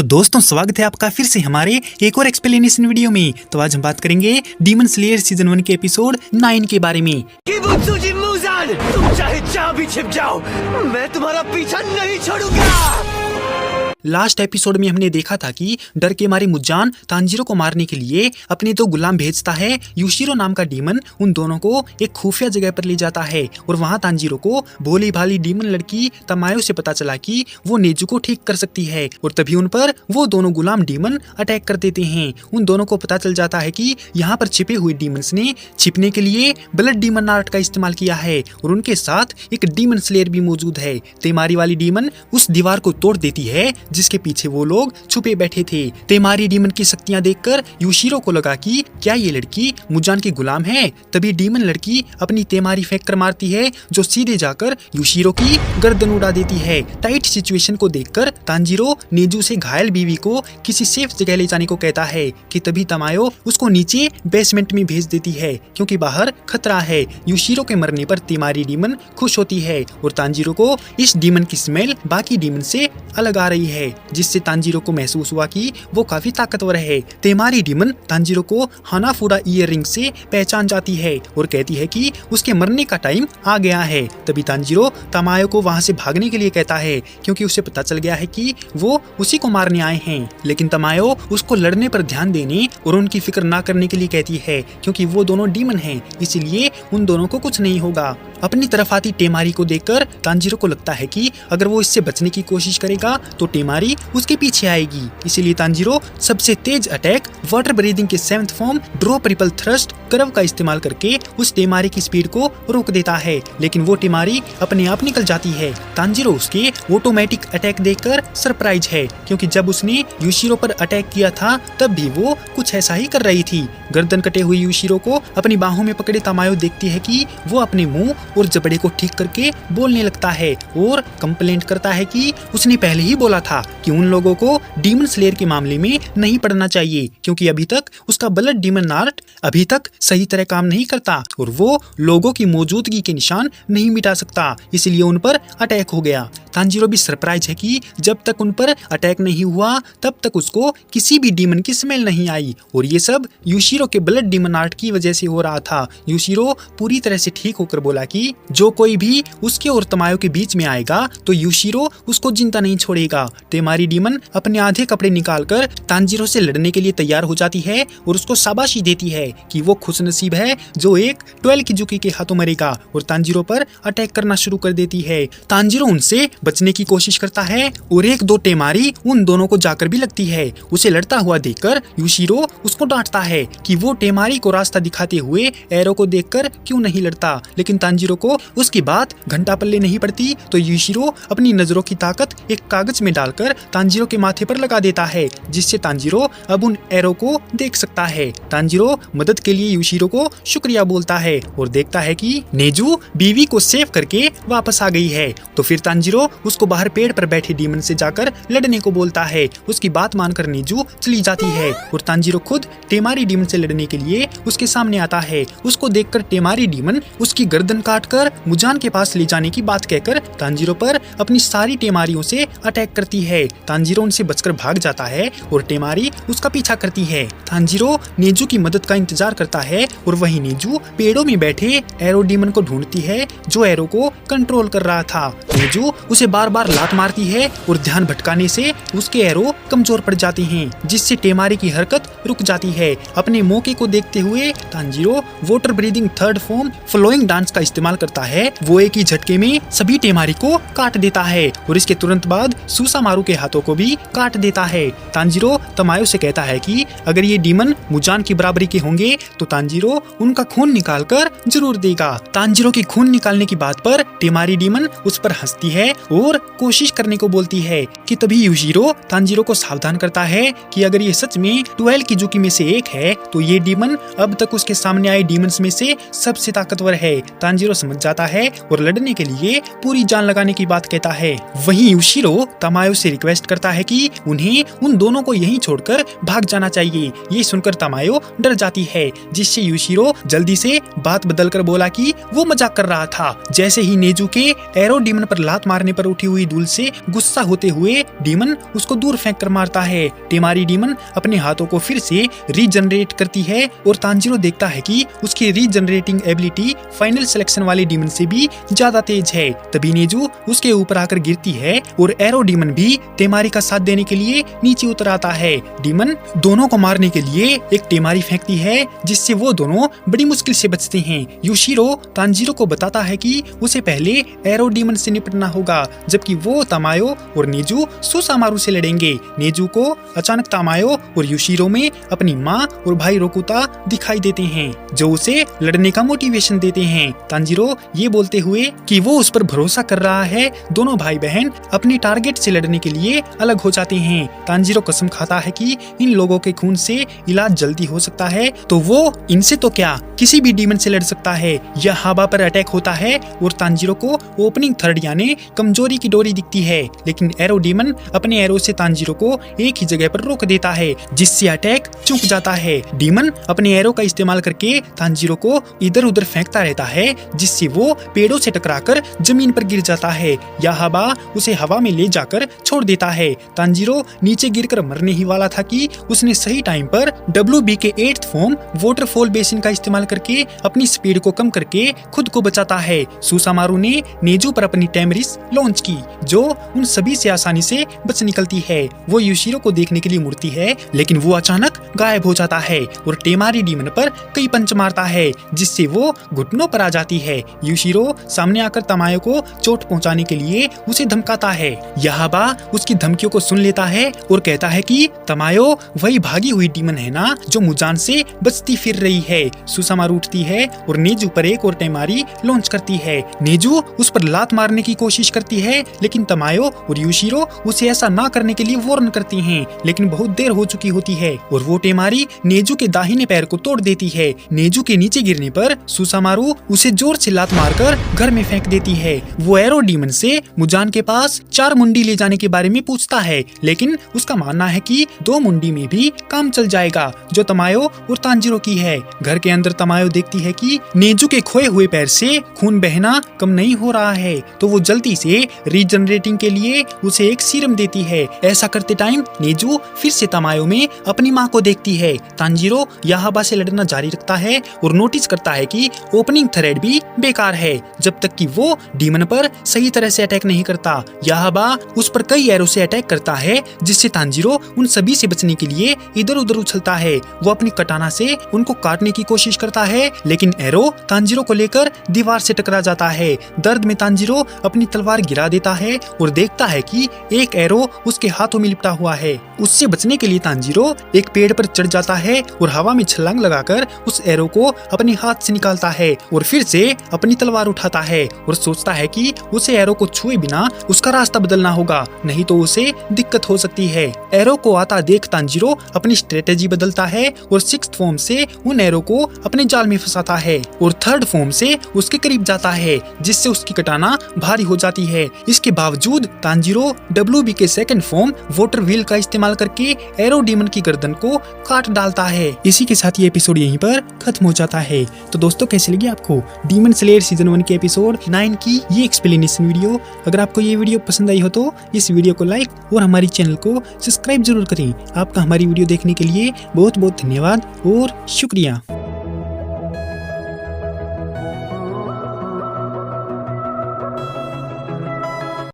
तो दोस्तों स्वागत है आपका फिर से हमारे एक और एक्सप्लेनेशन वीडियो में। तो आज हम बात करेंगे डीमन स्लेयर सीजन 1 के एपिसोड 9 के बारे में। तुम चाहे जहाँ भी छिप जाओ, मैं तुम्हारा पीछा नहीं छोड़ूंगा। लास्ट एपिसोड में हमने देखा था कि डर के मारे मुजान तांजीरो को मारने के लिए अपने दो गुलाम भेजता है। यूशिरो नाम का डीमन उन दोनों को एक खुफिया जगह पर ले जाता है और वहाँ तांजीरो को भोली भाली डीमन लड़की तमायो से पता चला कि वो नेजू को ठीक कर सकती है और तभी उन पर वो दोनों गुलाम डीमन अटैक कर देते हैं। उन दोनों को पता चल जाता है कि यहाँ पर छिपे हुए डीमंस ने छिपने के लिए ब्लड डीमन आर्ट का इस्तेमाल किया है और उनके साथ एक डीमन स्लेयर भी मौजूद है। तेमारी वाली डीमन उस दीवार को तोड़ देती है जिसके पीछे वो लोग छुपे बैठे थे। तेमारी डीमन की शक्तियां देखकर यूशिरो को लगा कि क्या ये लड़की मुजान की गुलाम है। तभी डीमन लड़की अपनी तेमारी फेंक कर मारती है जो सीधे जाकर यूशिरो की गर्दन उड़ा देती है। टाइट सिचुएशन को देखकर तांजीरो नेजू से घायल बीवी को किसी सेफ जगह ले जाने को कहता है कि तभी तमायो उसको नीचे बेसमेंट में भेज देती है क्योंकि बाहर खतरा है। यूशिरो के मरने पर तेमारी डीमन खुश होती है और तांजीरो को इस डीमन की स्मेल बाकी डीमन से अलग आ रही है जिससे तांजीरो को महसूस हुआ कि वो काफी ताकतवर है। तेमारी डीमन तांजीरो को हानाफुरा ईयररिंग से पहचान जाती है और कहती है कि उसके मरने का टाइम आ गया है। तभी तांजीरो तमायो को वहाँ से भागने के लिए कहता है क्योंकि उसे पता चल गया है कि वो उसी को मारने आए हैं। लेकिन तमायो उसको लड़ने पर ध्यान देने और उनकी फिक्र ना करने के लिए कहती है क्योंकि वो दोनों डीमन हैं, इसीलिए उन दोनों को कुछ नहीं होगा। अपनी तरफ आती टेमारी को देखकर तांजीरो को लगता है कि अगर वो इससे बचने की कोशिश करेगा तो टेमारी उसके पीछे आएगी। इसीलिए तांजीरो सबसे तेज अटैक वाटर ब्रीदिंग के 7th form drop ripple thrust curve का इस्तेमाल करके उस टेमारी की स्पीड को रोक देता है, लेकिन वो टेमारी अपने आप निकल जाती है। तांजीरो उसके ऑटोमेटिक अटैक देखकर सरप्राइज है क्योंकि जब उसने यूशिरो पर अटैक किया था तब भी वो कुछ ऐसा ही कर रही थी। गर्दन कटे हुए यूशिरो को अपनी बाहों में पकड़े तमायो देखती है कि वो अपने मुंह और जबड़े को ठीक करके बोलने लगता है और कंप्लेंट करता है कि उसने पहले ही बोला था कि उन लोगों को डीमन स्लेयर के मामले में नहीं पढ़ना चाहिए क्योंकि अभी तक उसका ब्लड डीमन आर्ट अभी तक सही तरह काम नहीं करता और वो लोगों की मौजूदगी के निशान नहीं मिटा सकता, इसलिए उन पर अटैक हो गया। तांजीरो भी सरप्राइज है कि जब तक उन पर अटैक नहीं हुआ तब तक उसको किसी भी डीमन की स्मेल नहीं आई और ये सब यूशिरो के ब्लड डीमन आर्ट की वजह से हो रहा था। यूशिरो पूरी तरह से ठीक होकर बोला कि जो कोई भी उसके और तमायो के बीच में आएगा तो यूशिरो उसको जिंदा नहीं छोड़ेगा। तेमारी डीमन अपने आधे कपड़े निकालकर तांजीरो से लड़ने के लिए तैयार हो जाती है और उसको शाबाशी देती है कि वो खुशनसीब है जो एक 12 किजुकी के हाथों मरेगा और तांजीरो पर अटैक करना शुरू कर देती है। तांजीरो उनसे बचने की कोशिश करता है और एक दो टेमारी उन दोनों को जाकर भी लगती है। उसे लड़ता हुआ देखकर यूशिरो उसको डांटता है कि वो टेमारी को रास्ता दिखाते हुए एरो को देखकर क्यों नहीं लड़ता, लेकिन तांजीरो को उसकी बात घंटा पल्ले नहीं पड़ती तो यूशिरो अपनी नजरों की ताकत एक कागज में डालकर तांजीरो के माथे पर लगा देता है जिससे तांजीरो अब उन एरो को देख सकता है। तांजीरो मदद के लिए यूशिरो को शुक्रिया बोलता है और देखता है कि नेजू बीवी को सेव करके वापस आ गई है। तो फिर तांजीरो उसको बाहर पेड़ पर बैठे डीमन से जाकर लड़ने को बोलता है। उसकी बात मानकर नेजू चली जाती है और तांजीरो खुद टेमारी डीमन से लड़ने के लिए उसके सामने आता है। उसको देखकर टेमारी डीमन उसकी गर्दन काटकर मुजान के पास ले जाने की बात कहकर तांजीरो पर अपनी सारी टेमारियों से अटैक करती है। तांजीरो उनसे बचकर भाग जाता है और टेमारी उसका पीछा करती है। तांजीरो नेजू की मदद का इंतजार करता है और वही नेजू पेड़ों में बैठे एरो डीमन को ढूंढती है जो एरो को कंट्रोल कर रहा था। नेजू उसे बार बार लात मारती है और ध्यान भटकाने से उसके एरो कमजोर पड़ जाते हैं जिससे टेमारी की हरकत रुक जाती है। अपने मौके को देखते हुए Tanjiro water breathing 3rd form flowing dance का इस्तेमाल करता है। वो एक ही झटके में सभी टेमारी को काट देता है और इसके तुरंत बाद सुसामारू के हाथों को भी काट देता है। तांजीरो तमायो से कहता है कि अगर ये डीमन मुजान की बराबरी के होंगे तो तांजीरो उनका खून निकाल कर जरूर देगा। तांजीरो की खून निकालने की बात पर टेमारी डीमन उस पर हंसती है और कोशिश करने को बोलती है कि तभी यूशिरो तांजीरो को सावधान करता है कि अगर ये सच में 12 किजुकी में से एक है तो ये डीमन अब तक उसके सामने आए डीमंस में से सबसे ताकतवर है। तांजीरो तांजीरो समझ जाता है और लड़ने के लिए पूरी जान लगाने की बात कहता है। वहीं यूशिरो तमायो से रिक्वेस्ट करता है कि उन्हें उन दोनों को यहीं छोड़कर भाग जाना चाहिए। ये सुनकर तमायो डर जाती है, जिससे यूशिरो जल्दी से बात बदलकर बोला कि वो मजाक कर रहा था। जैसे ही नेजू के एरो डीमन पर लात मारने पर उठी हुई धूल से गुस्सा होते हुए डीमन उसको दूर फेंक कर मारता है। टेमारी डीमन अपने हाथों को फिर से रीजनरेट करती है और तांजीरो देखता है कि उसकी रीजनरेटिंग एबिलिटी फाइनल सिलेक्शन वाले डीमन से भी ज्यादा तेज है। तभी नेजू उसके ऊपर आकर गिरती है और एरो डीमन भी टेमारी का साथ देने के लिए नीचे उतर आता है। डीमन दोनों को मारने के लिए एक टेमारी फेंकती है, जिससे वो दोनों बड़ी मुश्किल से बचते हैं। यूशिरो तांजीरो को बताता है कि उसे पहले एरो डीमन से निपटना होगा, जबकि वो तमायो और नेजू सुसामारू से लड़ेंगे। नेजू को अचानक तमायो और यूशिरो में अपनी माँ और भाई रोकुता दिखाई देते हैं, जो उसे लड़ने का मोटिवेशन देते हैं। तांजीरो ये बोलते हुए कि वो उस पर भरोसा कर रहा है। दोनों भाई बहन अपने टारगेट से लड़ने के लिए अलग हो जाते हैं। तांजीरो कसम खाता है कि इन लोगों के खून से इलाज जल्दी हो सकता है, तो वो इनसे तो क्या किसी भी डीमन से लड़ सकता है। यह हाबा पर अटैक होता है और तांजीरो को ओपनिंग थर्ड यानी कमजोरी की डोरी दिखती है, लेकिन एरो डीमन अपने एरो से तांजीरो को एक ही जगह पर रोक देता है, जिससे अटैक चूक जाता है। डीमन अपने एरो का इस्तेमाल करके तांजीरो को इधर उधर फेंकता रहता है, जिससे वो पेड़ों से टकराकर जमीन पर गिर जाता है। यह हाबा उसे हवा में ले जाकर छोड़ देता है। तांजीरो नीचे गिरकर मरने ही वाला था कि उसने सही टाइम पर WB के 8th फॉर्म वाटरफॉल बेसिन का इस्तेमाल करके अपनी स्पीड को कम करके खुद को बचाता है। सुसामारू ने नेजू पर अपनी टेमरिस लॉन्च की, जो उन सभी से आसानी से बच निकलती है। वो यूशिरो को देखने के लिए मुड़ती है, लेकिन वो अचानक गायब हो जाता है और टेमारी डीमन पर कई पंच मारता है, जिससे वो घुटनों पर आ जाती है। यूशिरो सामने आकर तमायो को चोट पहुंचाने के लिए उसे धमकाता है। यहाबा उसकी धमकियों को सुन लेता है और कहता है कि तमायो वही भागी हुई डीमन है ना, जो मुजान से बचती फिर रही है। सुसामारू उठती है और नेजू पर एक और टेमारी लॉन्च करती है। नेजू उस पर लात मारने की कोशिश करती है, लेकिन तमायो और यूशिरो उसे ऐसा ना करने के लिए वार्न करती हैं, लेकिन बहुत देर हो चुकी होती है और वो टेमारी नेजू के दाहिने पैर को तोड़ देती है। नेजू के नीचे गिरने पर सुसामारू उसे जोर से लात मारकर घर में फेंक देती है। वो एरो डीमन से मुजान के पास 4 मुंडी ले जाने के बारे में पूछता है, लेकिन उसका मानना है कि 2 मुंडी में भी काम चल जाएगा, जो तमायो और तांजीरो की है। घर के अंदर तमायो देखती है कि नेजू के खोए हुए पैर से खून बहना कम नहीं हो रहा है, तो वो जल्दी से रीजनरेटिंग के लिए उसे एक सीरम देती है। ऐसा करते टाइम नेजू फिर से तमायो में अपनी माँ को देखती है। तांजीरो याहाबा से लड़ना जारी रखता है और नोटिस करता है कि ओपनिंग थ्रेड भी बेकार है, जब तक कि वो डीमन पर सही तरह से अटैक नहीं करता। याहाबा उस पर कई एरो से अटैक करता है, जिससे तांजीरो उन सभी से बचने के लिए इधर उधर उछलता है। वो अपनी कटाना से उनको काटने की कोशिश करता है, लेकिन एरो तांजीरो को लेकर दीवार से टकरा जाता है। दर्द में तांजीरो अपनी तलवार गिरा देता है और देखता है कि एक एरो उसके हाथों में लिपटा हुआ है। उससे बचने के लिए तांजीरो एक पेड़ पर चढ़ जाता है और हवा में छलांग लगाकर उस एरो को अपने हाथ से निकालता है और फिर से अपनी तलवार उठाता है और सोचता है कि उसे एरो को छुए बिना उसका रास्ता बदलना होगा, नहीं तो उसे दिक्कत हो सकती है। एरो को आता देख तांजीरो अपनी स्ट्रेटेजी बदलता है और 6th फॉर्म से उन एरो को अपने जाल में फंसाता है और 3rd फॉर्म से उसके करीब जाता है, जिससे उसकी कटाना भारी हो जाती है। इसके बावजूद तांजीरो WB के 2nd फॉर्म वाटर व्हील का इस्तेमाल करके एरो डीमन की गर्दन को काट डालता है। इसी के साथ ये एपिसोड यहीं पर खत्म हो जाता है। तो दोस्तों, कैसी लगी आपको डीमन स्लेयर सीजन 1 के एपिसोड 9 की ये एक्सप्लेनेशन वीडियो? अगर आपको ये वीडियो पसंद आई हो तो इस वीडियो को लाइक और हमारी चैनल को सब्सक्राइब जरूर करें। आपका हमारी वीडियो देखने के लिए बहुत बहुत धन्यवाद और शुक्रिया।